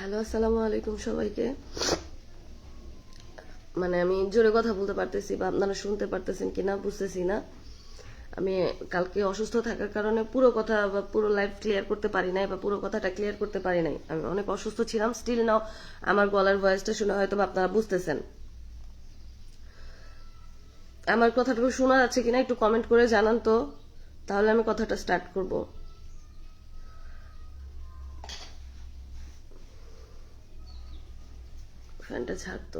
Hello, আসসালামু আলাইকুম সবাইকে। আমি জোরে কথা বলতে পারতেছি বা আপনারা শুনতে পারতেছেন কিনা বুঝতেছি না। আমি কালকে অসুস্থ থাকার কারণে পুরো কথা বা পুরো লাইফ ক্লিয়ার করতে পারি নাই বা পুরো কথাটা ক্লিয়ার করতে পারি নাই। আমি অনেক অসুস্থ ছিলাম, স্টিল নাও আমার গলার ভয়েসটা শুনে হয়তো আপনারা বুঝতেছেন। আমার কথাটুকু শোনা যাচ্ছে কিনা একটু কমেন্ট করে জানান তো, তাহলে আমি কথাটা স্টার্ট করব। ফ্যানটা ছাড়তো।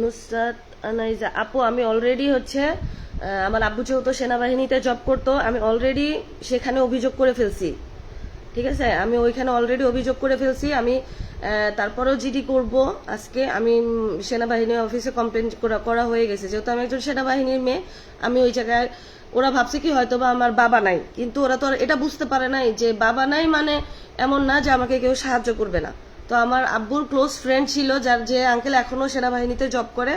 নুসরাত আনাইজা আপু, আমি অলরেডি আমার আব্বু যেহেতু সেনাবাহিনীতে জব করতো, আমি অলরেডি সেখানে অভিযোগ করে ফেলছি। ঠিক আছে, আমি ওইখানে অলরেডি অভিযোগ করে ফেলছি। আমি তারপরেও জিডি করব আজকে। আমি সেনাবাহিনী অফিসে কমপ্লেন করা হয়ে গেছে, যেহেতু আমি একজন সেনাবাহিনীর মেয়ে। আমি ওই জায়গায়, ওরা ভাবছে কি হয়তো বা আমার বাবা নাই, কিন্তু ওরা তো এটা বুঝতে পারে নাই যে বাবা নাই মানে এমন না যে আমাকে কেউ সাহায্য করবে না। তো আমার আব্বুর ক্লোজ ফ্রেন্ড ছিল, যার যে আঙ্কেল এখনো সেনাবাহিনীতে জব করে।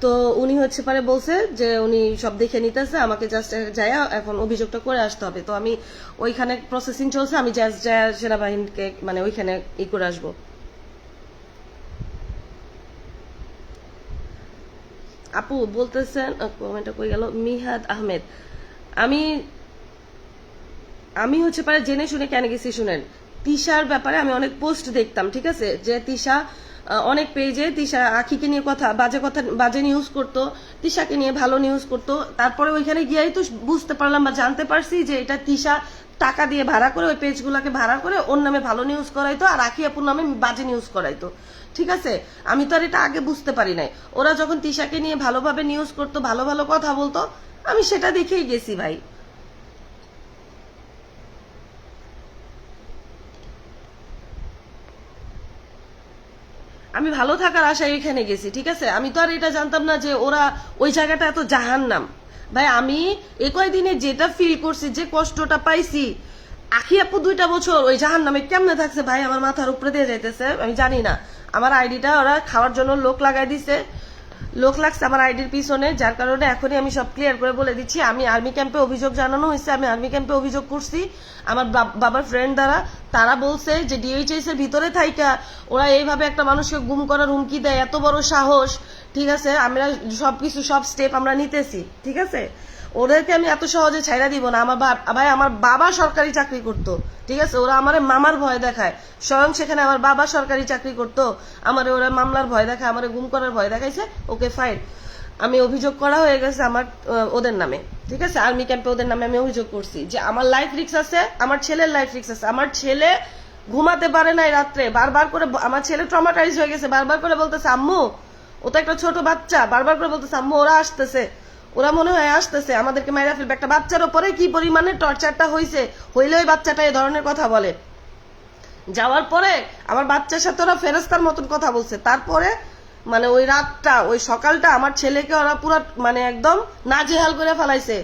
তো উনি বলছে যে উনি সব দেখে নিতেছে, আমাকে জাস্ট যাই এখন অভিযোগটা করে আসতে হবে। তো আমি ওইখানে প্রসেসিং চলছে, আমি জাস্ট যাই সেনাবাহিনীকে ওইখানে করে আসবো। আপু বলতেছেন, কমেন্টটা কই গেল, মিহাদ আহমেদ। আমি আমি জেনে শুনে কেন গেছি শুনেন। তিশার ব্যাপারে আমি অনেক পোস্ট দেখতাম, ঠিক আছে, যে তিশা অনেক পেজে তিশা আখিকে নিয়ে বাজে নিউজ করতো, তিশাকে নিয়ে ভালো নিউজ করতো। তারপরে ওইখানে গিয়েই তো বুঝতে পারলাম বা জানতে পারছি যে এটা তিশা টাকা দিয়ে ভাড়া করে, ওই পেজগুলোকে ভাড়া করে ওর নামে ভালো নিউজ করাইতো আর আখি আপুর নামে বাজে নিউজ করাইতো। ঠিক আছে, আমি তো আর এটা আগে বুঝতে পারি নাই। ওরা যখন তিশাকে নিয়ে ভালোভাবে নিউজ করতো, ভালো ভালো কথা বলতো, আমি সেটা দেখেই গেছি ভাই। আমি ভালো থাকার আশায় এখানে গেছি, ঠিক আছে। আমি তো আর এটা জানতাম না যে ওরা ওই জায়গাটা এত জাহান্নাম। ভাই আমি কয়দিনে যেটা ফিল করছি, যে কষ্টটা পাইছি, আখি আপু 2টা বছর ওই জাহান্নামে কেমনে থাকছে ভাই, আমার মাথার উপরে দিয়ে যাইতেছে। আমি জানি না, আমার আইডিটা ওরা খাওয়ার জন্য লোক লাগাই দিছে, লোক লাগছে আমার আইডির পিছনে, যার কারণে এখনই আমি সব ক্লিয়ার করে বলে দিচ্ছি। আমি আর্মি ক্যাম্পে অভিযোগ জানানো হয়েছে, আমি আর্মি ক্যাম্পে অভিযোগ করছি আমার বাবার ফ্রেন্ড দ্বারা। তারা বলছে যে ডিএইচএস এর ভিতরে থাইকা ওরা এইভাবে একটা মানুষকে গুম করার হুমকি দেয়, এত বড় সাহস। ঠিক আছে, আমরা সবকিছু সব স্টেপ আমরা নিতেছি, ঠিক আছে। ওদেরকে আমি এত সহজে ছাইড়া দিব না। ভাই আমার বাবা সরকারি চাকরি করতো, ঠিক আছে। ওরা আমার মামার ভয় দেখায়, স্বয়ং সেখানে আমার বাবা সরকারি চাকরি করতো, আমার ওরা মামলার ভয় দেখায়, আমার গুম করার ভয় দেখাইছে। ওকে ফাইন, আমি অভিযোগ করা হয়ে গেছে আমার ওদের নামে, ঠিক আছে। আর্মি ক্যাম্পে ওদের নামে আমি অভিযোগ করছি যে আমার লাইফ রিস্ক আছে, আমার ছেলের লাইফ রিস্ক আছে। আমার ছেলে ঘুমাতে পারে নাই রাত্রে, বারবার করে আমার ছেলে ট্রমাটাইজ হয়ে গেছে, বারবার করে বলতেছে আম্মু, ও তো একটা ছোট বাচ্চা, বারবার করে বলতেছে আম্মু ওরা আসতেছে, ওরা মনে হয় আসতেছে, আমাদেরকে মাইরা ফেলবে। একটা বাচ্চার ওপরে কি পরিমাণে টর্চারটা হয়েছে, হইলে ওই বাচ্চাটা এই ধরনের কথা বলে। যাওয়ার পরে আমার বাচ্চার সাথে ওরা ফেরেস্তার মতন কথা বলছে। তারপরে ওই রাতটা, ওই সকালটা আমার ছেলেকে ওরা পুরো একদম নাজেহাল করে ফেলাইছে।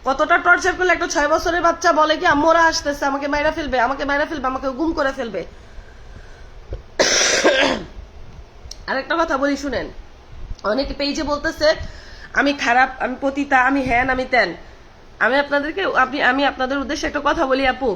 কতটা টর্চার করলে একটা 6 বছরের বাচ্চা বলে কি আম্মু ওরা আসতেছে, আমাকে মাইরা ফেলবে, আমাকে মাইরা ফেলবে, আমাকে গুম করে ফেলবে। আরেকটা কথা বলি শুনেন, অনেকে পেজে বলতেছে আমি খারাপ, আমি পতিতা, আমি হ্যান, আমি তেন। আমি আপনাদের উদ্দেশ্যে একটা কথা বলি আপু,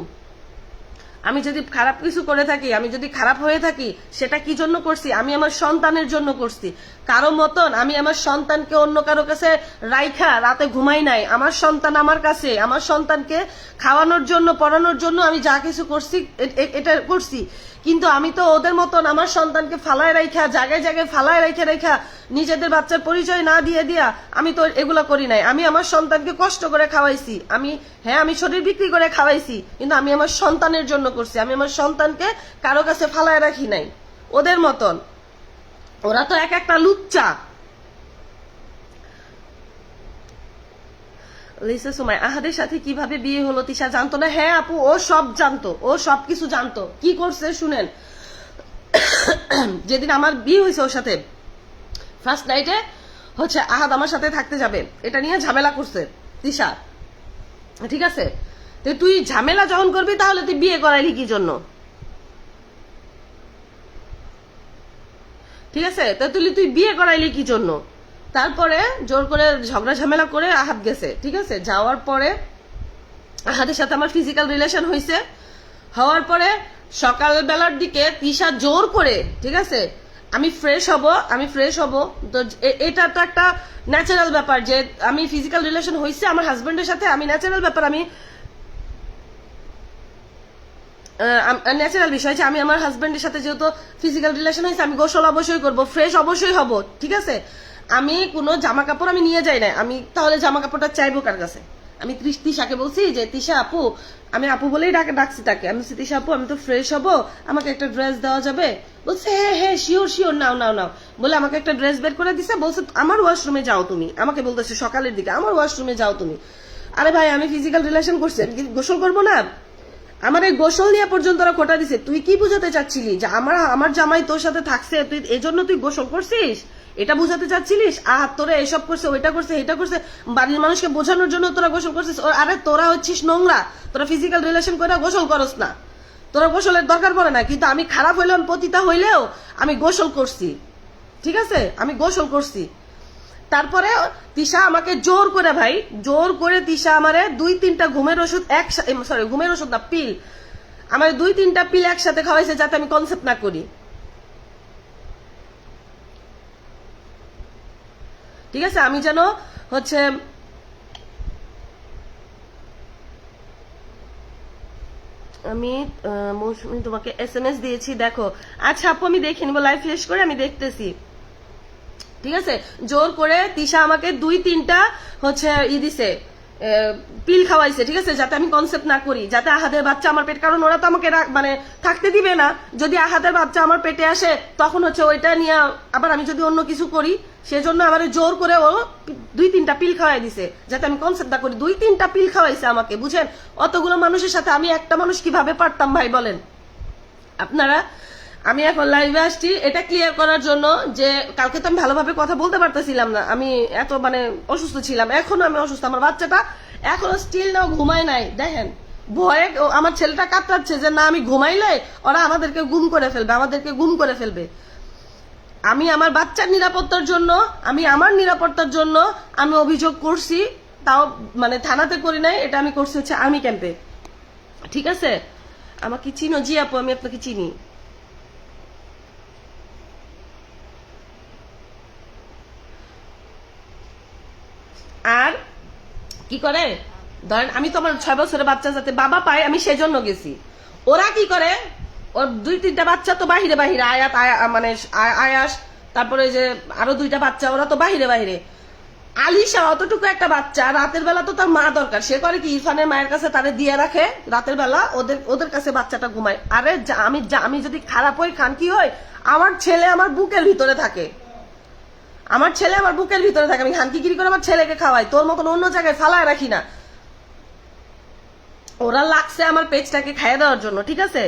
আমি যদি খারাপ কিছু করে থাকি, আমি যদি খারাপ হয়ে থাকি, সেটা কি জন্য করছি? আমি আমার সন্তানের জন্য করছি। কারো মতন আমি আমার সন্তানকে অন্য কারো কাছে রাইখা রাতে ঘুমাই নাই। আমার সন্তান আমার কাছে, আমার সন্তানকে খাওয়ানোর জন্য, পড়ানোর জন্য আমি যা কিছু করছি এটা করছি। কিন্তু আমি তো ওদের মতন আমার সন্তানকে ফালায় রাইখা, জায়গায় জায়গায় ফালায় রাইখা নিজেদের বাচ্চার পরিচয় না দিয়ে দিয়া আমি তো এগুলো করি নাই। আমি আমার সন্তানকে কষ্ট করে খাওয়াইছি, আমি শরীর বিক্রি করে খাওয়াইছি, কিন্তু আমি আমার সন্তানের জন্য করছি। আমি আমার সন্তানকে কারো কাছে ফালায় রাখি নাই ওদের মতন। ওরা তো এক একটা লুচ্চা। লিসা সুমাই, আহাদের সাথে কিভাবে বিয়ে হলো তিশা জানতো না? হ্যাঁ আপু, ও সব জানতো, ও সবকিছু জানতো। কি করছে শুনেন, যেদিন আমার বিয়ে হয়েছে ওর সাথে, ফার্স্ট নাইটে আহাদ আমার সাথে থাকতে যাবে, এটা নিয়ে ঝামেলা করছে তিশা, ঠিক আছে। তো তুই ঝামেলা যখন করবি, তাহলে তুই বিয়ে করাইলি কি জন্য? ঠিক আছে? তা তুই বিয়ে করাইলি কি জন্য? তারপরে জোর করে ঝগড়া ঝামেলা করে আহাত গেছে, ঠিক আছে? যাওয়ার পরে আহাদের সাথে আমার ফিজিক্যাল রিলেশন হয়েছে। হওয়ার পরে সকালবেলার দিকে তিশা জোর করে, ঠিক আছে, আমি ফ্রেশ হব তো এটা তো একটা ন্যাচারাল ব্যাপার যে আমি ফিজিক্যাল রিলেশন হয়েছে আমার হাজবেন্ডের সাথে, আমি ন্যাচারাল ব্যাপার, আমি ন্যাচারাল বিষয় যে আমি আমার হাজবেন্ডের সাথে যেহেতু ফিজিক্যাল রিলেশন হয়েছে আমি গোসল অবশ্যই করব, ফ্রেশ অবশ্যই হব, ঠিক আছে? আমি কোনো জামা কাপড় আমি নিয়ে যাই না, আমি তাহলে জামা কাপড়টা চাইবো কার কাছে? আমি তিশাকে বলছি যে তিশা আপু, আমি আপু বলেই ডাকছি তাকে, আমি বলছি তিশা আপু আমি তো ফ্রেশ হব, আমাকে একটা ড্রেস দেওয়া যাবে? বলছে হ্যাঁ হ্যাঁ শিওর নাও বলে আমাকে একটা ড্রেস বের করে দিছে, বলছে আমার ওয়াশরুমে যাও তুমি, আমাকে বলতেছে সকালের দিকে আমার ওয়াশরুমে যাও তুমি। আরে ভাই আমি ফিজিক্যাল রিলেশন করছি, গোসল করবো না? আমার এই গোসল নিয়ে পর্যন্ত ওরা খোটা দিছে। তুই কি বুঝাতে চাচ্ছিলি যে আমার জামাই তোর সাথে থাকছে, তুই এজন্য তুই গোসল করছিস? এটা বুঝাতে চাচ্ছিলিস? তোরা এসব করছে, ওইটা করছে, এটা করছে, বাড়ির মানুষকে বোঝানোর জন্য তোরা গোসল করছিস? আরে তোরা হচ্ছিস নোংরা, তোরা ফিজিক্যাল রিলেশন করে গোসল করস না, তোরা গোসলের দরকার পড়ে না। কিন্তু আমি খারাপ হইলেও পতিতা হইলেও আমি গোসল করছি, ঠিক আছে? আমি গোসল করছি। তারপরে তিশা আমাকে জোর করে তিশা আমারে 2-3টা ঘুমের ওষুধ ঘুমের ওষুধ না, পিল, আমার 2-3টা পিল একসাথে খাওয়াইছে যাতে আমি কনসেপ্ট না করি, ঠিক আছে? আমি যেন হচ্ছে আমি মৌসুমি তোমাকে SMS দিয়েছি, দেখো। আচ্ছা আপু আমি দেখে নিবো, লাইভ ফ্লেশ করে আমি দেখতেছি, ঠিক আছে? জোর করে তিশা আমাকে 2-3টা হচ্ছে দিছে, পিল খাওয়াইছে, ঠিক আছে, যাতে আমি কনসেপ্ট না করি, যাতে আহাদের বাচ্চা আমার পেট, কারণ ওরা তো আমাকে মানে থাকতে দিবে না, যদি আহাদের বাচ্চা আমার পেটে আসে তখন হচ্ছে ওইটা নিয়ে আবার আমি যদি অন্য কিছু করি, সেজন্য আমার জোর করে ও 2-3টা পিল খাওয়াই দিছে যাতে আমি কনসেপ্ট না করি। 2-3টা পিল খাওয়াইছে আমাকে, বুঝেন? অতগুলো মানুষের সাথে আমি একটা মানুষ কিভাবে পারতাম ভাই বলেন আপনারা? আমি এখন লাইভে আসছি এটা ক্লিয়ার করার জন্য যে কালকে তো আমি ভালোভাবে কথা বলতে পারতেছিলাম না, আমি এত মানে অসুস্থ ছিলাম, এখনো আমি অসুস্থ, আমার বাচ্চাটা এখনো স্টিল নাও ঘুমায় নাই, দেখেন ভয়ে আমার ছেলেটা কাতরাচ্ছে যে না আমি ঘুমাইলে ওরা আমাদেরকে গুম করে ফেলবে। আমি আমার বাচ্চার নিরাপত্তার জন্য, আমি আমার নিরাপত্তার জন্য আমি অভিযোগ করছি, তাও মানে থানাতে করি নাই, এটা আমি করছি হচ্ছে আর্মি ক্যাম্পে, ঠিক আছে? আমাকে চিনো? জি আপু আমি আপনাকে চিনি। আর কি করে ধরেন আমি তো আমার 6 বছরের বাচ্চা যাতে বাবা পায় আমি সেজন্য গেছি, ওরা কি করে ওর 2-3টা বাচ্চা তো বাহিরে আয়াত মানে আয়াস, তারপরে যে আরো 2টা বাচ্চা ওরা তো বাহিরে। আলিশা অতটুকু একটা বাচ্চা, রাতের বেলা তো তার মা দরকার, সে করে কি ইরফানের মায়ের কাছে তারে দিয়ে রাখে, রাতের বেলা ওদের কাছে বাচ্চাটা ঘুমায়। আরে আমি যদি খারাপ হই খান কি হয়, আমার ছেলে আমার বুকের ভিতরে থাকে, আমি হানকিগিরি করে আমার ছেলেকে খাওয়াই, তোর মতন অন্য জায়গায় ফালায় রাখি না। ওরা লাগছে আমার পেজটাকে খাইয়ে দেওয়ার জন্য, ঠিক আছে?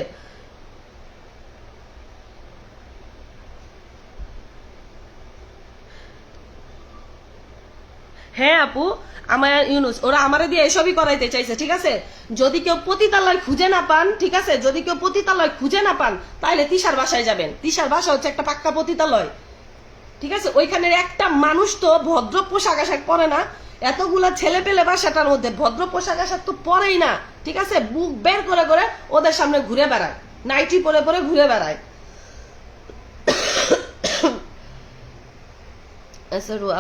হ্যাঁ আপু আমার ইউনুস ওরা আমারে দিয়ে এসবই করাইতে চাইছে, ঠিক আছে? যদি কেউ পতিতালয় খুঁজে না পান, ঠিক আছে, যদি কেউ পতিতালয় খুঁজে না পান তাহলে তিশার বাসায় যাবেন। তিশার বাসা হচ্ছে একটা পাক্কা পতিতালয়, ঠিক আছে? ওইখানের একটা মানুষ তো ভদ্র পোশাক আশাক পরে না, এতগুলা ছেলে পেলে বাসাটার মধ্যে ভদ্র পোশাক আশাক তো পরেই না, ঠিক আছে? বুক বের করে ওদের সামনে ঘুরে বেড়ায়, নাইটি পরে ঘুরে বেড়ায়।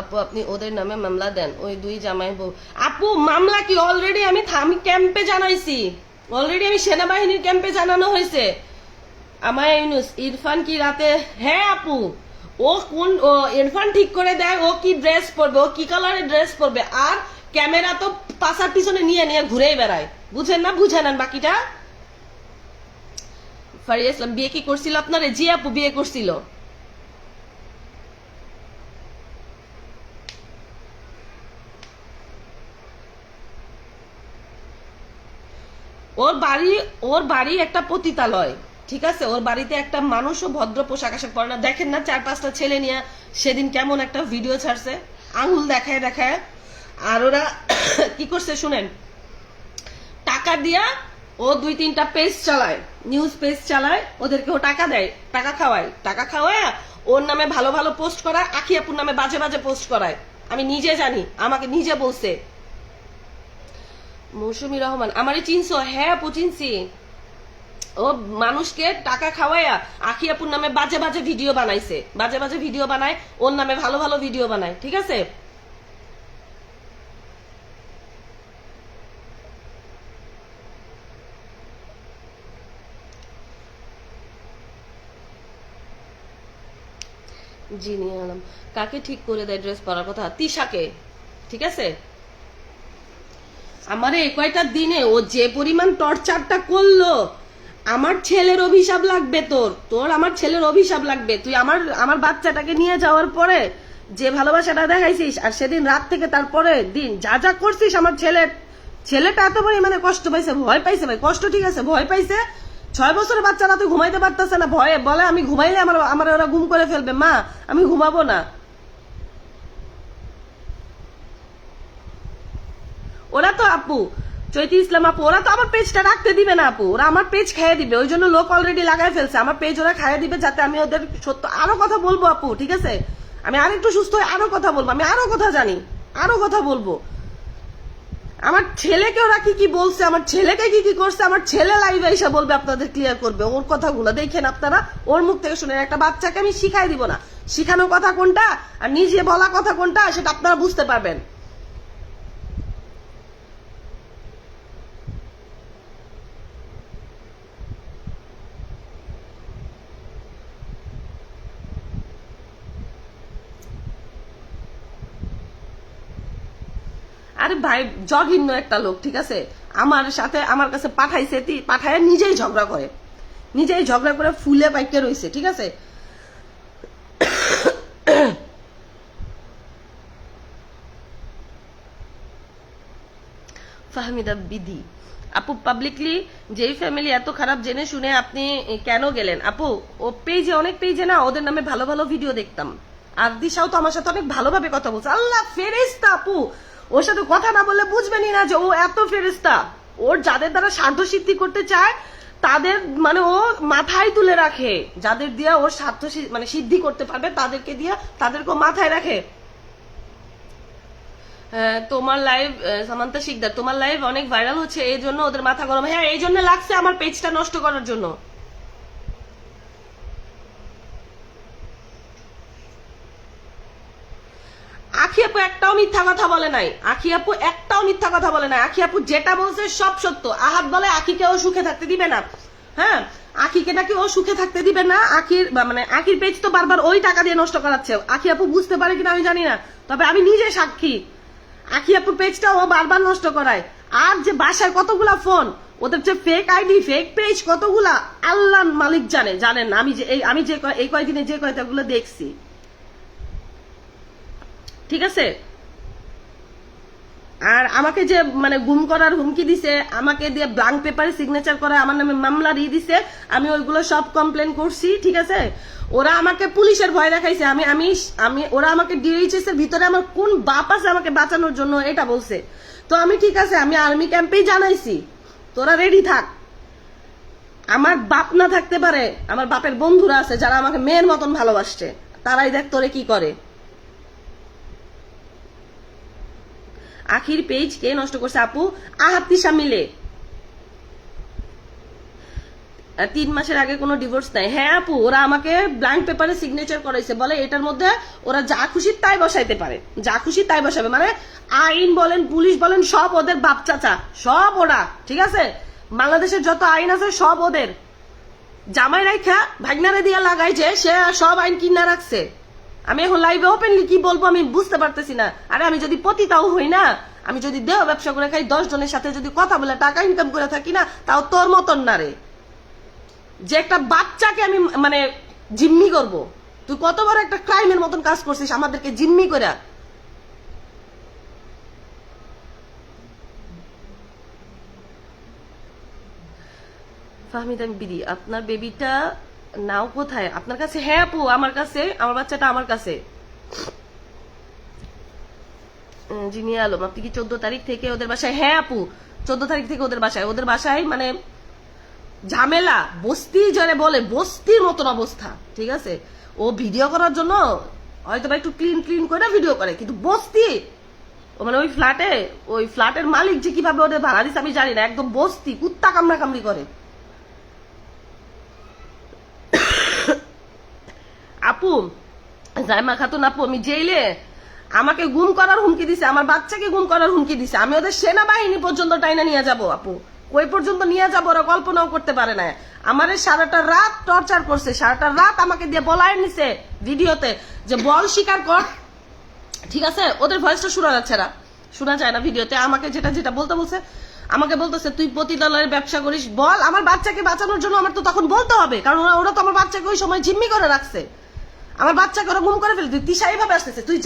আপু আপনি ওদের নামে মামলা দেন, ওই 2 জামাই বউ। আপু মামলা কি অলরেডি আমি ক্যাম্পে জানাইছি, অলরেডি আমি সেনাবাহিনীর ক্যাম্পে জানানো হয়েছে। আমার ইরফান কি রাতে, হ্যাঁ আপু ও ইরফান ঠিক করে দেয় ও কি ড্রেস পরবে, ও কি কালারের ড্রেস পরবে, আর ক্যামেরা তো পাশার পিছনে নিয়ে ঘুরেই বেড়ায়, বুঝেন না? বুঝে নেন বাকিটা। ফারিয়া ইসলাম বিয়ে কি করছিল আপনারে? জি আপু বিয়ে করছিল। ওর বাড়ি একটা পতিতালয়, ঠিক আছে? ওর বাড়িতে একটা মানুষও ভদ্র পোশাক আশাক পরে না। দেখেন না 4-5টা ছেলে নিয়ে সেদিন কেমন একটা ভিডিও ছাড়ছে, আঙুল দেখায়। আর ওরা কি করছে শুনেন, টাকা দিয়া ও 2-3টা পেজ চালায়, নিউজ পেজ চালায়, ওদেরকে ও টাকা দেয়, টাকা খাওয়ায় ওর নামে ভালো ভালো পোস্ট করায়, আখি আপুর নামে বাজে বাজে পোস্ট করায়। আমি নিজে জানি, আমাকে নিজে বলছে। মৌসুমী রহমান, আমারে চিনছো? হ্যাঁ আপু চিনছি। ও মানুষকে টাকা খাওয়াইয়া আখি আপুর নামে বাজে বাজে ভিডিও বানাইছে, বাজে বাজে ভিডিও বানায়, ওর নামে ভালো ভালো ভিডিও বানায়। ঠিক আছে, জি নিয়ে আলাম। কাকে ঠিক করে দেয় ড্রেস পরার কথা? তিশাকে। ঠিক আছে, আমারে এই কয়টা দিনে ও যে পরিমাণ টর্চারটা করলো, আমার ছেলের অভিশাপ লাগবে। তোর আমার ছেলের অভিশাপ লাগবে। তুই আমার বাচ্চাটাকে নিয়ে যাওয়ার পরে যে ভালোবাসাটা দেখাইছিস, আর সেদিন রাত থেকে তারপরে দিন যা যা করছিস, আমার ছেলেটা এত পরিমাণে কষ্ট পাইছে, ভয় পাইছে। ভাই কষ্ট ঠিক আছে, ভয় পাইছে। 6 বছরের বাচ্চা রাতে ঘুমাইতে পারতেছে না, ভয়ে বলে আমি ঘুমাইলে আমার ওরা গুম করে ফেলবে, মা আমি ঘুমাবো না। ওরা তো আপু, চৈতি ইসলাম আপু, ওরা তো আমার পেজটা রাখতে দিবে না আপু, ওরা আমার পেজ খাইয়ে দিবে। ওই জন্য লোক অলরেডি লাগাই ফেলছে, আমার পেজ ওরা খাইয়ে দিবে যাতে আমি ওদের সত্য আরো কথা বলবো আপু। ঠিক আছে, আমি আরেকটু সুস্থ হয়ে আরো কথা বলবো, আমি আরো কথা জানি, আরো কথা বলবো। আমার ছেলেকে ওরা কি কি বলছে, আমার ছেলেকে কি কি করছে, আমার ছেলে লাইভে এসে বলবে, আপনাদের ক্লিয়ার করবে ওর কথাগুলো। দেখেন আপনারা, ওর মুখ থেকে শুনে। একটা বাচ্চাকে আমি শিখাই দিব না, শিখানো কথা কোনটা আর নিজে বলা কথা কোনটা, সেটা আপনারা বুঝতে পারবেন। আরে ভাই জঘন্য একটা লোক। ঠিক আছে, আমার সাথে আমার কাছে পাঠাইছে, পাঠায় নিজেই ঝগড়া করে ফুলে পাইকে রইছে। ঠিক আছে, ফাহমিদা বিধি আপু, পাবলিকলি যেই ফ্যামিলি এত খারাপ জেনে শুনে আপনি কেন গেলেন? আপু ও পেজে, অনেক পেজে না ওদের নামে ভালো ভালো ভিডিও দেখতাম, আর দিশাও তো আমার সাথে অনেক ভালোভাবে কথা বলছে। আল্লাহ ফেরেশতা আপু, ওর সাথে কথা না বললে বুঝবেনই না যে ও এত ফেরেশতা। ওর যাদের দ্বারা স্বার্থ সিদ্ধি করতে চায় তাদের মানে ও মাথায় তুলে রাখে, যাদের দিয়া ওর স্বার্থ মানে সিদ্ধি করতে পারবে তাদেরকে দিয়া তাদেরকে মাথায় রাখে। তোমার লাইভ, সামান্তা শিকদার, তোমার লাইভ অনেক ভাইরাল হচ্ছে, এই জন্য ওদের মাথা গরম। হ্যাঁ এই জন্য লাগছে আমার পেজটা নষ্ট করার জন্য। আখি আপু একটাও মিথ্যা কথা বলে নাই, আখি আপু একটাও মিথ্যা কথা বলে নাই। আখি আপু যেটা বলছে সব সত্য। আহাত বলে আখিকে ও সুখে থাকতে দিবে না। হ্যাঁ, আখিকে নাকি ও সুখে থাকতে দিবে না। আখির মানে আখির পেজ তো বারবার ওই টাকা দিয়ে নষ্ট করাচ্ছে। আখি আপু বুঝতে পারে কিনা আমি জানি না, তবে আমি নিজে সাক্ষী। আখি আপুর পেজটা ও বারবার নষ্ট করায়। আর যে বাসায় কতগুলা ফোন, ওদের যে ফেক আইডি, ফেক পেজ কতগুলা, আল্লাহ মালিক জানেন না। আমি যে এই কয়দিনে যে কয়টাগুলো দেখছি। ঠিক আছে, আর আমাকে যে মানে গুম করার হুমকি দিছে, আমাকে দিয়ে ব্ল্যাঙ্ক পেপারে সিগনেচার করা, আমার নামে মামলা দিয়ে দিছে, আমি ওইগুলো সব কমপ্লেন করছি। ঠিক আছে, ওরা আমাকে পুলিশের ভয় দেখাইছে। আমি আমি আমি ওরা আমাকে ডিএইচএস এর ভিতরে আমার কোন বাপ আছে আমাকে বাঁচানোর জন্য এটা বলছে। তো আমি ঠিক আছে, আমি আর্মি ক্যাম্পেই জানাইছি তোরা রেডি থাক। আমার বাপ না থাকতে পারে, আমার বাপের বন্ধুরা আছে যারা আমাকে মেয়ের মতন ভালোবাসছে, তারাই দেখ তোরে কি করে। আখির পেজ কে নষ্ট করছে? আপু আহাত তিশা মিলে। 3 মাসের আগে কোনো ডিভোর্স নাই। হ্যাঁ আপু, ওরা আমাকে ব্ল্যাঙ্ক পেপারে সিগনেচার করাইছে, বলে এটার মধ্যে ওরা যা খুশি তাই বসাইতে পারে, যা খুশি তাই বসাবে। মানে আইন বলেন, পুলিশ বলেন, সব ওদের বাপ চাচা, সব ওরা। ঠিক আছে, বাংলাদেশের যত আইন আছে সব ওদের। জামাই রাইখা ভাগনারে দিয়া লাগাইছে, সে সব আইন কিনা রাখছে। আমি এখন লাইভে ওপেনলি কি বলবো আমি বুঝতে পারতেছি না। আরে আমি যদি পতিতাও হই না, আমি যদি দেহ ব্যবসা করে খাই, 10 জনের সাথে যদি কথা বলে টাকা ইনকাম করে থাকি না, তাও তোর মতন না রে, যে একটা বাচ্চাকে আমি মানে জিম্মি করব। তুই কত বড় একটা ক্রাইমের মতন কাজ করছিস, আমাদেরকে জিম্মি করে। ফাহমিদা বিডি, আপনার বেবিটা নাও কোথায়? আপনার কাছে? হ্যাঁ আপু আমার কাছে, আমার বাচ্চাটা আমার কাছে। জিনিয়া আলম, আপনি কি 14 তারিখ থেকে ওদের বাসায়? হ্যাঁ আপু 14 তারিখ থেকে ওদের বাসায় মানে ঝামেলা, বস্তি যারা বলে বস্তির মতন অবস্থা। ঠিক আছে, ও ভিডিও করার জন্য হয়তো বা একটু ক্লিন ক্লিন করে ভিডিও করে, কিন্তু বস্তি ও মানে ওই ফ্ল্যাটের মালিক যে কিভাবে ওদের ভাড়া দিচ্ছে আমি জানি না, একদম বস্তি কুত্তা কামড়া কামড়ি করে। আপু জাইমা খাতুন আপু, আমি জেলে আমাকে গুম করার হুমকি দিছে, আমার বাচ্চাকে গুম করার হুমকি দিছে, আমি ওদের সেনাবাহিনী পর্যন্ত টাইনা নিয়ে যাব আপু, ওই পর্যন্ত নিয়ে যাবো, ওরা কল্পনাও করতে পারে না। আমারে সারাটা রাত টর্চার করছে, সারাটা রাত আমাকে দিয়ে বলায় নিছে ভিডিওতে যে বল স্বীকার কর, ঠিক আছে? ওদের ভয়েসটা শোনা যাচ্ছে না, শোনা যায় না ভিডিওতে। আমাকে যেটা যেটা বলতে বলছে, আমাকে বলতেছে তুই পতিতালয়ের ব্যবসা করিস, বল। আমার বাচ্চাকে বাঁচানোর জন্য আমার তো তখন বলতে হবে, কারণ ওরা তো আমার বাচ্চাকে ওই সময় জিম্মি করে রাখছে, আমার বাচ্চাকে ওরা গুম করে ফেলে। তুই তিশা এইভাবে আসতেছে, তুই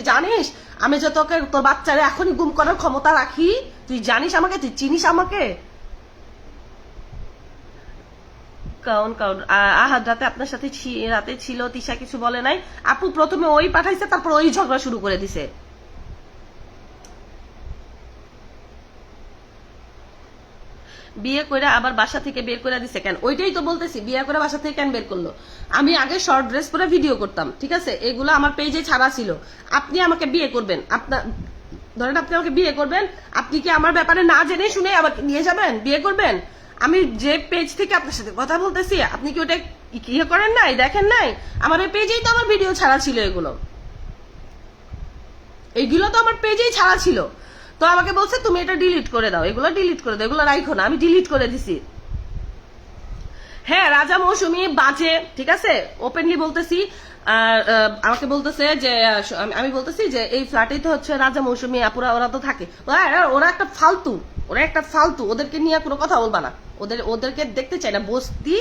জানিস আমি যে তোকে তোর বাচ্চারে এখনই গুম করার ক্ষমতা রাখি, তুই জানিস আমাকে, তুই চিনিস আমাকে। কারণ আহাদ রাতে আপনার সাথে রাতে ছিল, তিশা কিছু বলে নাই আপু, প্রথমে ওই পাঠাইছে, তারপর ওই ঝগড়া শুরু করে দিছে। বিয়ে করে আবার বাসা থেকে বের করে দিছে কেন? ওইটাই তো বলতেছি, বিয়ে করে বাসা থেকে কেন বের করলো? আমি আগে শর্ট ড্রেস পরে ভিডিও করতাম, ঠিক আছে, এগুলো আমার পেজে ছাড়া ছিল। আপনি আমাকে বিয়ে করবেন, আপনার ধরেন আপনি আমাকে বিয়ে করবেন, আপনি কি আমার ব্যাপারে না জেনে শুনে আমাকে নিয়ে যাবেন বিয়ে করবেন? আমি যে পেজ থেকে আপনার সাথে কথা বলতেছি, আপনি কি ওটা ইয়ে করেন নাই, দেখেন নাই? আমার ওই পেজেই তো আমার ভিডিও ছাড়া ছিল, এইগুলো তো আমার পেজেই ছাড়া ছিল। তো আমাকে বলছে তুমি এটা ডিলিট করে দাও, এগুলো ডিলিট করে দাও, এগুলো রাখো না। আমি ডিলিট করে দিছি। হ্যাঁ, রাজা মৌসুমী বাজে, ঠিক আছে, ওপেনলি বলতেছি। আর আমাকে বলতেছে যে আমি বলতেছি যে এই ফ্ল্যাটেই তো হচ্ছে রাজা মৌসুমী আপুরা, ওরা তো থাকে, ওরা একটা ফালতু, ওদেরকে নিয়ে কোনো কথা বলবা না, ওদেরকে দেখতে চাই না। বস্তি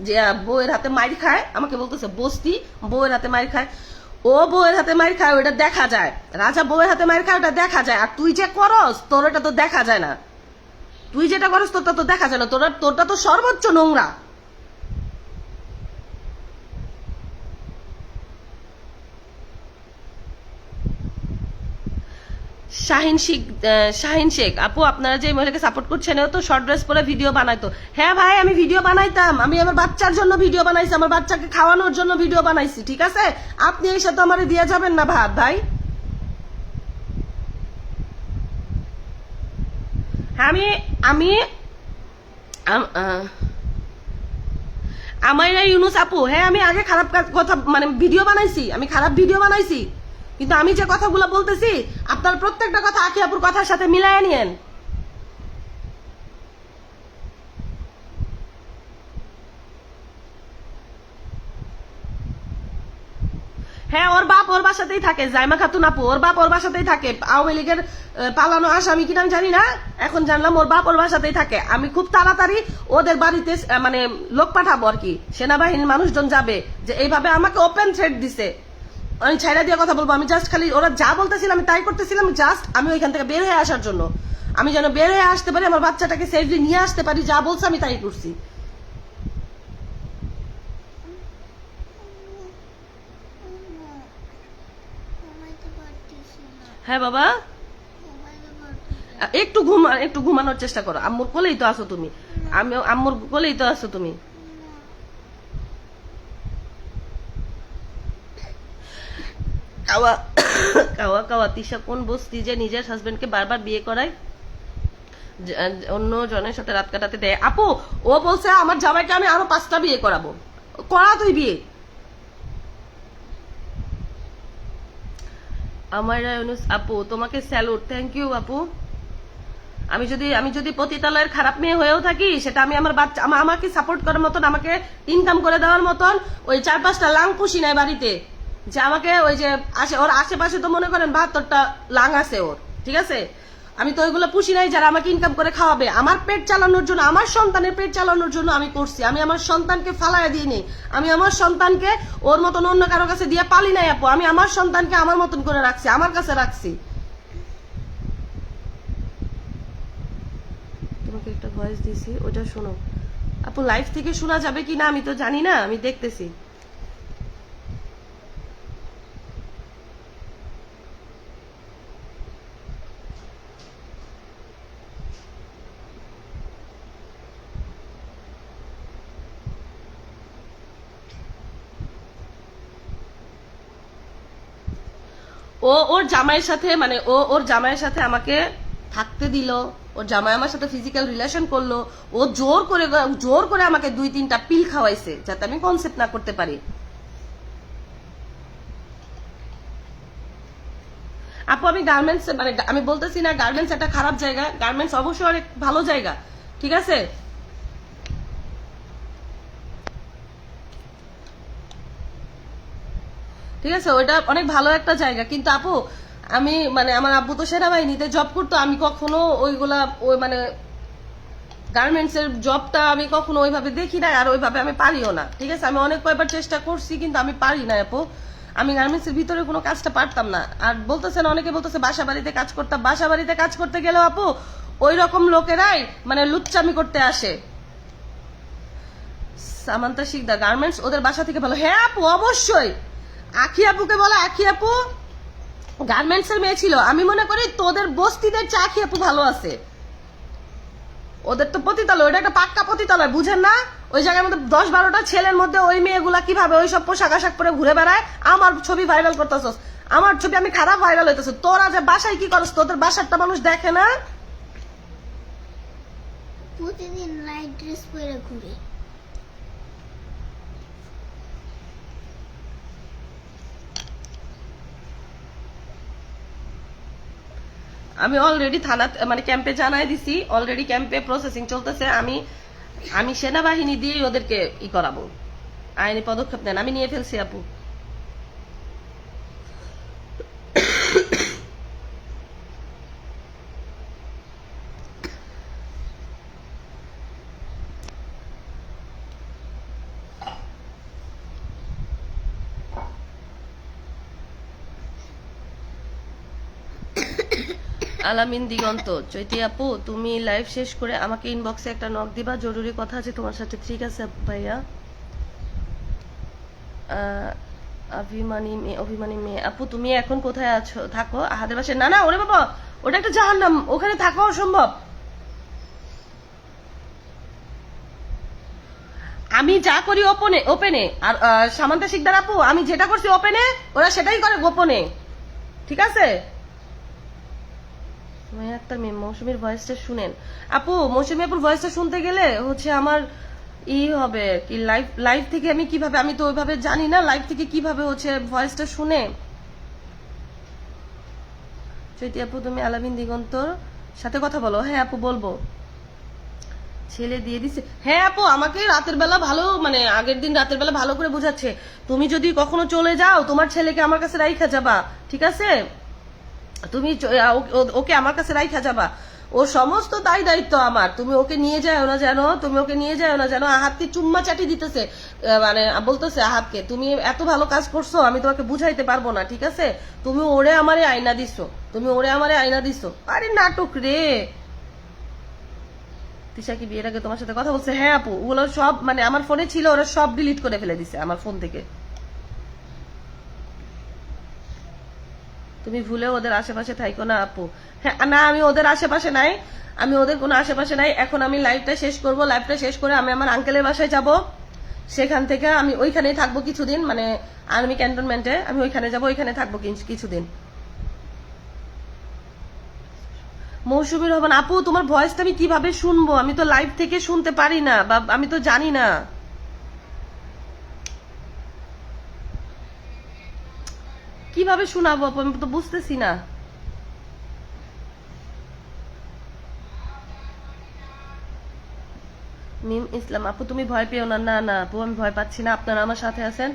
যে বউয়ের হাতে মাইর খায়, আমাকে বলতেছে বস্তি বউয়ের হাতে মাইর খায়, ও বউয়ের হাতে মাইর খায় ওটা দেখা যায়, রাজা বউয়ের হাতে মাইর খায় ওটা দেখা যায়, আর তুই যে করস তোর ওটা তো দেখা যায় না, তুই যেটা করস তোরটা তো দেখা যায় না, তোরটা তো সর্বোচ্চ নোংরা। শাহিন শেখ আপু, আপনারা যে মহিলাকে সাপোর্ট করছেন, ও তো শর্ট ড্রেস পরে ভিডিও বানাইতো। হ্যাঁ ভাই, আমি ভিডিও বানাইতাম, আমি আমার বাচ্চার জন্য ভিডিও বানাইছি, আমার বাচ্চাকে খাওয়ানোর জন্য ভিডিও বানাইছি, ঠিক আছে? আপনি এই সাথে আমার দিয়ে যাবেন না ভাই। হ্যাঁ, আমি আমাইরা ইউনুস আপু, হ্যাঁ আমি আগে খারাপ কথা মানে ভিডিও বানাইছি, আমি খারাপ ভিডিও বানাইছি, কিন্তু আমি যে কথাগুলো বলতেছি আপনার প্রত্যেকটা কথা আখি আপুর কথার সাথে মিলায় নিয়েন। হ্যাঁ, ওর বাপ ওর বাসাতেই থাকে, জাইমা খাতুন আপু, ওর বাপ ওর বাসাতেই থাকে, আওয়ামী লীগের পালানো আসামি কিনা আমি জানি না, এখন জানলাম ওর বাপ ওর বাসাতেই থাকে। আমি খুব তাড়াতাড়ি ওদের বাড়িতে মানে লোক পাঠাবো আর কি, সেনাবাহিনীর মানুষজন যাবে, যে এইভাবে আমাকে ওপেন থ্রেট দিছে, আমি ছাইরা দিয়ে কথা বলবো। আমি জাস্ট খালি ওরা যা বলতেছিলাম আমি তাই করতেছিলাম, জাস্ট আমি ওইখান থেকে বের হয়ে আসার জন্য, আমি যেন বের হয়ে আসতে পারি, আমার বাচ্চাটাকে সেফলি নিয়ে আসতে পারি, যা বলছে আমি তাই করছি। হ্যাঁ বাবা, একটু ঘুমানোর চেষ্টা করো, আম্মুর কোলেই তো আছো তুমি, আমি আম্মুর কোলেই তো আছো তুমি। কাওয়া কাওয়া কাওয়া তিশা কোন বস্তি যে নিজের হাজবেন্ডকে বারবার বিয়ে করায়, অন্য জনের সাথে রাত কাটাতে দেয়? আপু, ও বলছে আমার জামাইকে আমি আরো 5টা বিয়ে করাবো, করা তুই বিয়ে। আমার আপু তোমাকে স্যালুট, থ্যাংক ইউ আপু। আমি যদি পতিতালয়ের খারাপ মেয়ে হয়েও থাকি, সেটা আমি আমার বাচ্চা আমাকে সাপোর্ট করার মতন, আমাকে ইনকাম করে দেওয়ার মতন ওই 4-5টা লাং পুষি নাই বাড়িতে, যে আমাকে ওই যে ওর আশেপাশে তো মনে করেন 72টা লাং আছে ওর, ঠিক আছে? আমি তো ওইগুলো পুষি নাই যারা আমাকে ইনকাম করে খাওয়াবে। আমার পেট চালানোর জন্য, আমার সন্তানের পেট চালানোর জন্য আমি করছি। আমি আমার সন্তানকে ফালাইয়া দিই নি, আমি আমার সন্তানকে ওর মতন অন্য কারো কাছে দিয়ে পালি নাই আপু, আমি আমার সন্তানকে আমার মতন করে রাখছি, আমার কাছে রাখছি। তোমাকে একটা ভয়েস দিছি, ওটা শোনো আপু, লাইভ থেকে শোনা যাবে কিনা আমি তো জানি না, আমি দেখতেছি। ও ওর জামাইয়ের সাথে মানে ওর জামাইয়ের সাথে আমাকে থাকতে দিল, ওর জামাই আমার সাথে ফিজিক্যাল রিলেশন করলো, ও জোর করে আমাকে 2-3টা পিল খাওয়াইছে যাতে আমি কনসেপ্ট না করতে পারি। আপু আমি গার্মেন্টস মানে আমি বলতেছি না গার্মেন্টস একটা খারাপ জায়গা, গার্মেন্টস অবশ্যই অনেক ভালো জায়গা, ঠিক আছে। ঠিক আছে, ওইটা অনেক ভালো একটা জায়গা, কিন্তু আপু আমি মানে আমার আব্বু তো সেনাবাহিনীতে জব করতো, আমি কখনো ওইগুলা ওই মানে গার্মেন্টস এর জবটা আমি কখনো ওইভাবে দেখি না, আর ওইভাবে আমি পারিও না, ঠিক আছে। আমি অনেক কয়েকবার চেষ্টা করছি কিন্তু আমি পারি না আপু, আমি গার্মেন্টস এর ভিতরে কোনো কাজটা পারতাম না। আর বলতেছেন অনেকে বলতেছে বাসা বাড়িতে কাজ করতাম, বাসা বাড়িতে কাজ করতে গেলেও আপু ওই রকম লোকেরাই মানে লুচ্চামি করতে আসে। সামান্তা শিকদার গার্মেন্টস ওদের বাসা থেকে ভালো, হ্যাঁ আপু অবশ্যই। আখি আপুকে বলে, আখি আপু গার্মেন্টস এর মেয়ে ছিল, আমি মনে করি তোদের বস্তিদের চা আখি আপু ভালো আছে, ওদের তো পতিতালয়, ওটা একটা পাক্কা পতিতালয়, বুঝেন না? ওই জায়গার মধ্যে 10-12টা ছেলের মধ্যে ওই মেয়েগুলা কিভাবে ওই সব পোশাক আশাক পরে ঘুরে বেড়ায়, আমার ছবি ভাইরাল করতেছস, আমার ছবি আমি খারাপ ভাইরাল হইতেছ, তোরা যে বাসায় কি করস, তোদের বাসারটা মানুষ দেখে না? প্রতিদিন লাইট ড্রেস পরে ঘুরে। আমি অলরেডি থানা মানে ক্যাম্পে জানাই দিছি, অলরেডি ক্যাম্পে প্রসেসিং চলতেছে, আমি সেনাবাহিনী দিয়েই ওদেরকে ই করাবো, আইনি পদক্ষেপ নেন, আমি নিয়ে ফেলছি আপু। আলামিন দিগন্ত, চৈতি আপু তুমি লাইভ শেষ করে আমাকে ইনবক্সে একটা নক দিবা, জরুরি কথা আছে তোমার সাথে। ঠিক আছে ভাইয়া। অভিমানী মেয়ে আপু তুমি এখন কোথায় আছো, থাকো আহাদের বাসায়? না না ওরে বাবা, ওটা একটা জাহান্নাম, ওখানে থাকা অসম্ভব। আমি যা করি ওপেনে, আর সামান্তা শিকদার আপু আমি যেটা করছি ওপেনে, ওরা সেটাই করে গোপনে, ঠিক আছে। একটা মেয়ে মৌসুমীর ভয়েসটা শুনেন আপু, মৌসুমী আপুর ভয়েসটা শুনতে গেলে হচ্ছে আমার হবে কি, লাইভ থেকে আমি কিভাবে, আমি তো ওইভাবে জানি না লাইভ থেকে কিভাবে হচ্ছে ভয়েসটা শুনে। চৈতি আপু তুমি আলামিন দিগন্তর সাথে কথা বলো। হ্যাঁ আপু বলবো, ছেলে দিয়ে দিছে। হ্যাঁ আপু আমাকে রাতের বেলা ভালো মানে আগের দিন রাতের বেলা ভালো করে বুঝাচ্ছে, তুমি যদি কখনো চলে যাও তোমার ছেলেকে আমার কাছে রাইখা যাবা, ঠিক আছে, তুমি ওকে আমার কাছে রাইখা যাবা, ও সমস্ত দায়িত্ব আমার, তুমি ওকে নিয়ে যাও না যেন, তুমি ওকে নিয়ে যাও না যেন। আহাতকে চুম্মা চাটি দিতেছে, মানে বলতেছে আহাতকে তুমি এত ভালো কাজ করছো আমি তোমাকে বুঝাইতে পারবো না, ঠিক আছে, তুমি ওরে আমারে আয়না দিছো, তুমি ওরে আমারে আয়না দিছো। আরে নাটক রে। তিশা কি বিয়ের আগে তোমার সাথে কথা বলছে? হ্যাঁ আপু ওগুলো সব মানে আমার ফোনে ছিল, ওরা সব ডিলিট করে ফেলে দিছে আমার ফোন থেকে। তুমি ভুলে ওদের আশেপাশে থাইকো না আপু। হ্যাঁ না আমি ওদের আশেপাশে নাই, আমি ওদের কোনো আশেপাশে নাই। এখন আমি লাইভটা শেষ করব, লাইভটা শেষ করে আমি আমার আঙ্কেলের বাসায় যাব, সেখান থেকে আমি ওইখানেই থাকবো কিছুদিন, মানে আর্মি ক্যান্টনমেন্টে আমি ওইখানে যাব, ওইখানে থাকবো কিছুদিন। মৌসুমী রহমান আপু তোমার ভয়েসটা আমি কিভাবে শুনবো, আমি তো লাইভ থেকে শুনতে পারি না, বা আমি তো জানি না কিভাবে শোনাবো আপু, আমি তো বুঝতেছি না। মিম ইসলাম আপু তুমি ভয় পেও না। না না আপু আমি ভয় পাচ্ছি না, আপনারা আমার সাথে আছেন।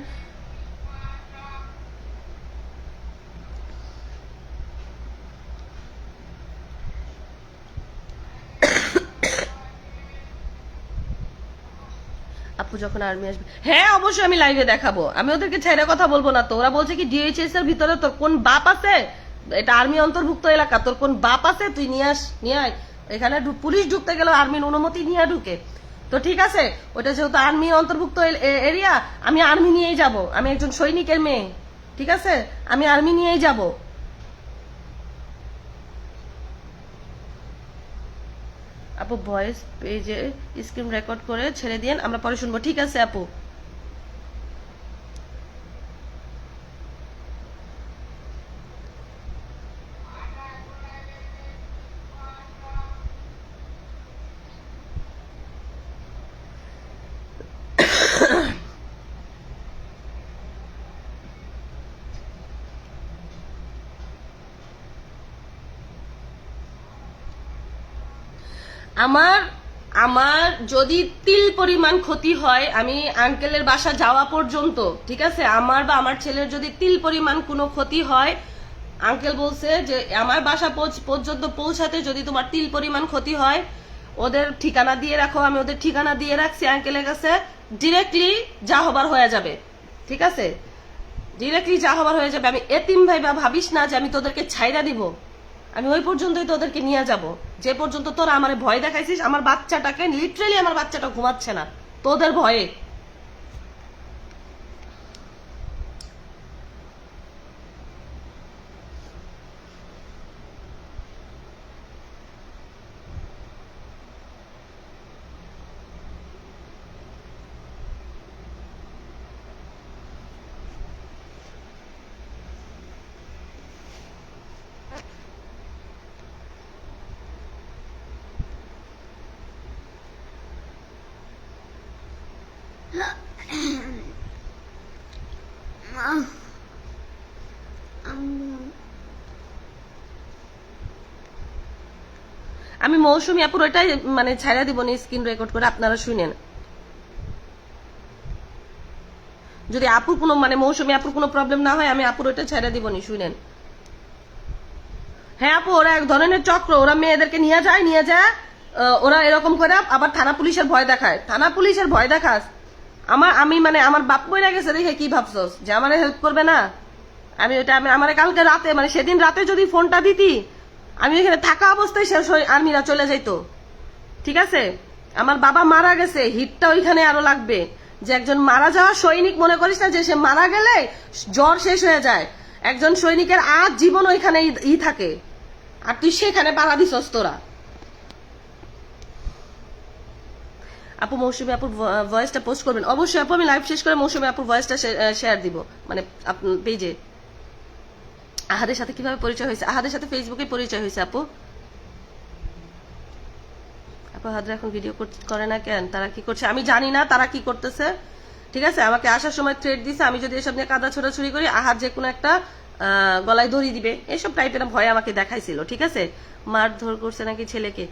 আপু যখন আর্মি আসবে হ্যাঁ অবশ্যই আমি লাইভে দেখাবো, আমি ওদেরকে ছেড়ে কথা বলবো না তো। ওরা বলছে কি ডিএইচএস এর ভিতরে তোর কোন বাপ আছে, এটা আর্মি অন্তর্ভুক্ত এলাকা, তোর কোন বাপ আছে তুই নিয়ে আয়। এখানে পুলিশ ঢুকতে গেলে আর্মির অনুমতি নিয়ে ঢুকে, তো ঠিক আছে ওটা যেহেতু আর্মি অন্তর্ভুক্ত এরিয়া, আমি আর্মি নিয়েই যাব, আমি একজন সৈনিকের মেয়ে, ঠিক আছে, আমি আর্মি নিয়েই যাব। আপু ভয়েস পেজে স্ক্রিন রেকর্ড করে ছেড়ে দিন, আমরা পরে শুনবো। ঠিক আছে আপু। আমার আমার যদি তিল পরিমাণ ক্ষতি হয়, আমি আঙ্কেলের বাসা যাওয়া পর্যন্ত, ঠিক আছে, আমার বা আমার ছেলের যদি তিল পরিমাণ কোনো ক্ষতি হয়, আঙ্কেল বলছে যে আমার বাসা পর্যন্ত পৌঁছাতে যদি তোমার তিল পরিমাণ ক্ষতি হয়, ওদের ঠিকানা দিয়ে রাখো। আমি ওদের ঠিকানা দিয়ে রাখছি আঙ্কেলের কাছে, ডিরেক্টলি যা হবার হয়ে যাবে, ঠিক আছে, ডিরেক্টলি যা হবার হয়ে যাবে। আমি এতিম ভাই বা ভাবিস না যে আমি তোদেরকে ছাইরা দিব, আমি ওই পর্যন্তই তোদেরকে নিয়ে যাব, যে পর্যন্ত তোরা আমার ভয় দেখাইছিস। আমার বাচ্চাটাকে লিটারালি, আমার বাচ্চাটা ঘুমাচ্ছে না তোদের ভয়ে। আম্মু আমি মৌসুমী আপুর ওইটাই মানে ছাইরা দিব না, স্ক্রিন রেকর্ড করে আপনারা শুনেন। যদি আপুর কোনো মানে মৌসুমী আপুর কোনো প্রবলেম না হয়, আমি আপুর ওইটা ছাইরা দিব নি, শুনেন। হ্যাঁ আপু, ওরা এক ধরনের চক্র, ওরা মেয়েদেরকে নিয়ে যায় ওরা এরকম করে আবার থানা পুলিশের ভয় দেখায়। থানা পুলিশের ভয় দেখাস? আমি মানে আমার বাপ বইরা গেছে দেখে কি ভাবছস যে আমারে হেল্প করবে না? আমি আমার কালকে রাতে মানে সেদিন রাতে যদি ফোনটা দিতি, আমি এখানে থাকা অবস্থায় শেষ হয়ে আর্মিরা চলে যাইতো, ঠিক আছে। আমার বাবা মারা গেছে, হিটটা ওইখানে আরো লাগবে। যে একজন মারা যাওয়া সৈনিক, মনে করিস না যে সে মারা গেলে জ্বর শেষ হয়ে যায়। একজন সৈনিকের আজ জীবন ওইখানে থাকে, আর তুই সেখানে পাড়া দিছস তোরা। আপু মৌসুমী আপুর ভয়েসটা পোস্ট করবেন অবশ্যই। আপু আমি লাইভ শেষ করে মৌসুমী আপুর ভয়েসটা শেয়ার দিব মানে পেজে। আহাদের সাথে কিভাবে পরিচয় হয়েছে? আহাদের সাথে ফেসবুকে পরিচয় হয়েছে আপু। আপু আহাদরা এখন ভিডিও করে না কেন? তারা কি করছে আমি জানি না, তারা কি করতেছে, ঠিক আছে। আমাকে আসার সময় থ্রেট দিছে, আমি যদি এসব নিয়ে কাদা ছোড়াছুড়ি করি, আহাদ যে কোনো একটা গলায় দড়ি দিবে, এসব টাইপের ভয় আমাকে দেখাইছিল, ঠিক আছে। মারধর করছে নাকি ছেলেকে?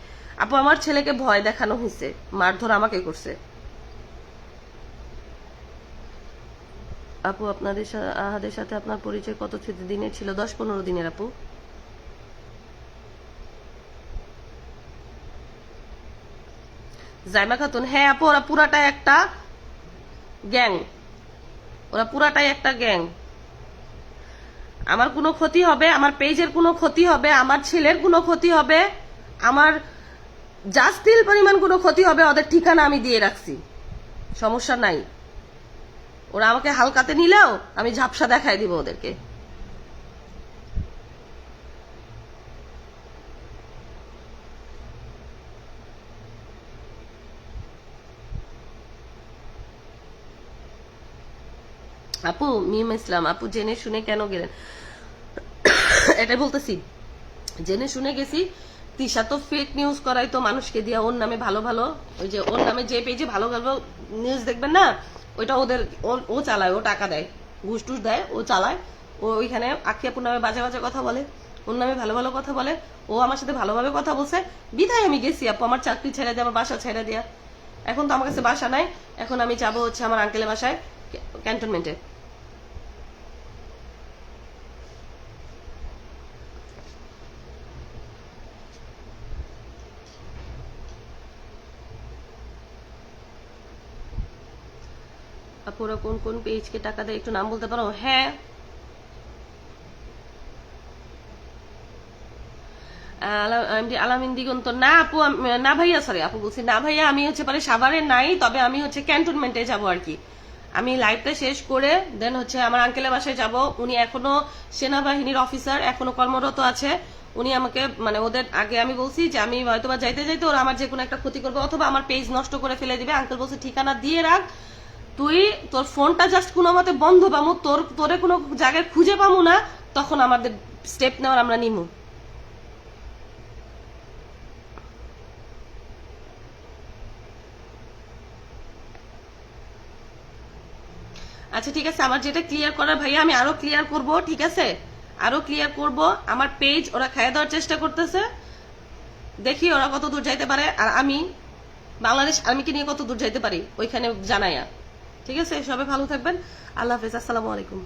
আপু আমার ছেলেকে ভয় দেখানো হয়েছে, মারধর আমাকে করছে। আপু আপনাদের আহাদের সাথে আপনার পরিচয় কত দিনের ছিল? 10-15 দিনের আপু। জাইমা খাতুন, হ্যাঁ আপু ওরা পুরাটাই একটা গ্যাং, ওরা পুরাটাই একটা গ্যাং। আমার কোনো ক্ষতি হবে, আমার পেজের কোনো ক্ষতি হবে, আমার ছেলের কোনো ক্ষতি হবে, আমার জাস্তিল পরিমাণ কোনো ক্ষতি হবে, ওদের ঠিকানা আমি দিয়ে রাখছি, সমস্যা নাই। ওরা আমাকে হালকাতে নিলেও আমি ঝাপসা দেখাই দিব ওদেরকে। আপু মিম ইসলাম, আপু জেনে শুনে কেন গেলেন? এটাই বলতেছি, জেনে শুনে গেছি। তিশা তো ফেক নিউজ করাই তো মানুষকে দিয়া, ওর নামে ভালো ভালো, ওই যে ওর নামে যে পেজে ভালো ভালো নিউজ দেখবেন না, ওইটা ওদের ও চালায়, ও টাকা দেয়, ঘুষ টুস দেয়, ও চালায়। ও ওইখানে আখিয়াপুর নামে বাজে বাজে কথা বলে, ওর নামে ভালো ভালো কথা বলে। ও আমার সাথে ভালোভাবে কথা বলছে বিধায় আমি গেছি আপু, আমার চাকরি ছেড়ে দিয়ে, আমার বাসা ছেড়ে দিয়া। এখন তো আমার কাছে বাসা নাই, এখন আমি যাবো হচ্ছে আমার আঙ্কেলের বাসায় ক্যান্টনমেন্টে। আপুরা কোন কোন পেজকে টাকা দেয় একটু নাম বলতে পারো? হ্যাঁ, আলামিন দিগন্ত না আপু, না ভাইয়া, সরি আপু বলছি না ভাইয়া, আমি হচ্ছে পারে সাভারে নাই, তবে আমি হচ্ছে ক্যান্টনমেন্টে যাব আর কি। আমি লাইভটা শেষ করে দেন হচ্ছে আমার আঙ্কেলের বাসায় যাব। উনি এখনো সেনাবাহিনীর অফিসার, এখনো কর্মরত আছে। উনি আমাকে মানে ওদের আগে আমি বলছি যে আমি হয়তোবা যাইতে যাইতে ওরা আমার যে কোনো একটা ক্ষতি করবে, অথবা আমার পেজ নষ্ট করে ফেলে দিবে। আঙ্কেল বলছে ঠিকানা দিয়ে রাখ, তুই তোর ফোনটা জাস্ট কোনো মতে বন্ধ পামু, তোরে কোনো জায়গায় খুঁজে পামু না, তখন আমাদের স্টেপ নেওয়ার আমরা নিমু। আচ্ছা ঠিক আছে, আমার যেটা ক্লিয়ার করার ভাইয়া আমি আরো ক্লিয়ার করব, ঠিক আছে, আরো ক্লিয়ার করব। আমার পেজ ওরা খাইয়ে দেওয়ার চেষ্টা করতেছে, দেখি ওরা কত দূর যাইতে পারে, আর আমি বাংলাদেশ আর্মিকে নিয়ে কত দূর যাইতে পারি ওইখানে জানাইয়া। ঠিক আছে, সবাই ভালো থাকবেন, আল্লাহ হাফেজ, আসসালামু আলাইকুম।